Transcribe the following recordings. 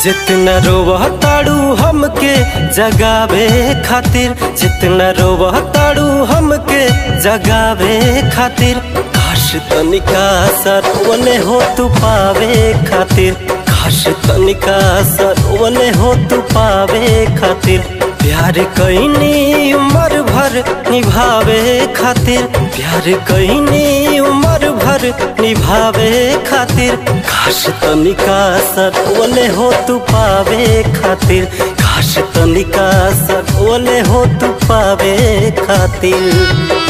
जितना रोवह ताड़ू हमके जगावे खातिर, जितना रोवह ताड़ू हमके जगावे खातिर, काश तनिका सरवने हो तू पावे खातिर, काश तनिका सरवने हो तू पावे खातिर। प्यार कईनी उम्र भर निभावे खातिर, प्यार कईनी उम्र भर निभावे खातिर, काश तनिका सरवने हो तू पावे खातिर, काश तनिका सरवने हो तू पावे खातिर।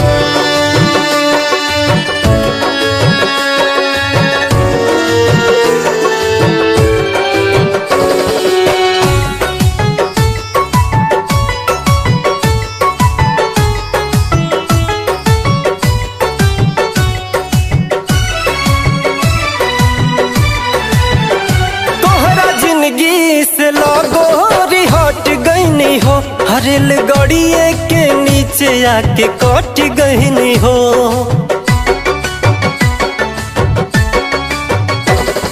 से लगोरी हट गईनी हो, हरेल गड़िए के नीचे आके कट गईनी हो।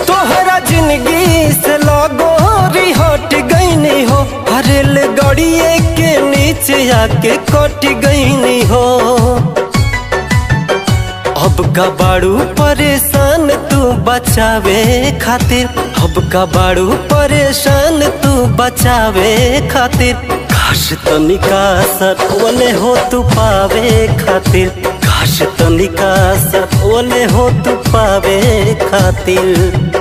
तोहरा जिंदगी से लगोरी हट गईनी हो, हरेल गड़िए के नीचे आके कट गईनी हो। अब का बाड़ू परेशान तू बचावे खातिर, अब का बाड़ू परेशान तू बचावे खातिर, काश तनिका सरवने हो तू पावे खातिर, काश तनिका सरवने हो तू पावे खातिर।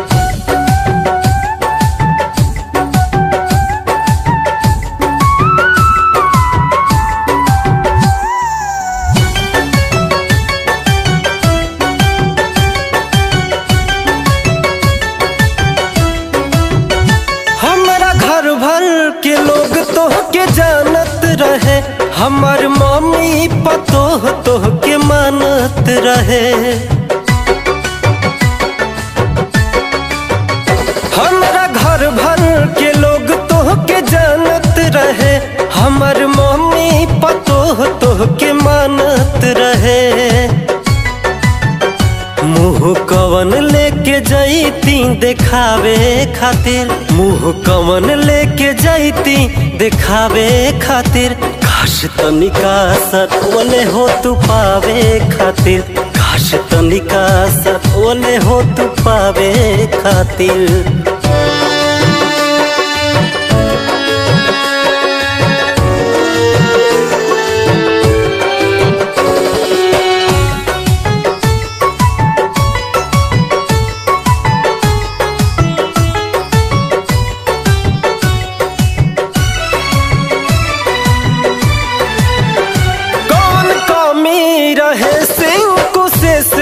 के लोग तोह के जानत रहे, हमार मम्मी पतोह तोह के मानत रहे। हमारा घर भर के लोग तोह के जानत रहे, हमार मम्मी पतोह तोह के मानत रहे। मुँह कवन लेके जैती देखावे खातिर, मुँह कवन लेके जैती देखावे खातिर, काश तनिका सरवने हो तू पावे खातिर, काश तनिका सरवने हो तू पावे खातिर।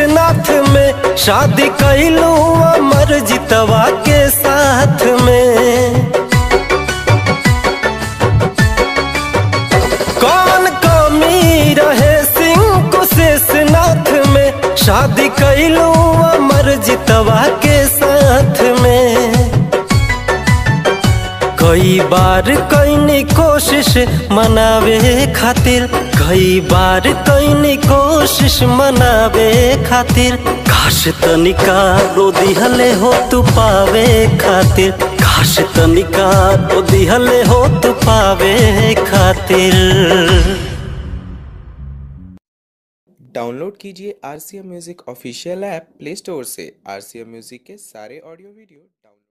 नाथ में शादी कैलू अमर जितवा के साथ में, कौन कमी रहे सिंह कुशेष नाथ में, शादी कैलू अमर जितवा के साथ में। कई बार कईनी कोशिश मनावे खातिर, कई बार कईनी कोशिश मनावे खातिर, काश तनिका रो दिहले हो तू पावे खातिर, काश तनिका रो दिहले हो तू पावे खातिर। डाउनलोड कीजिए RCM music official app play store से। RCM म्यूजिक के सारे ऑडियो वीडियो डाउनलोड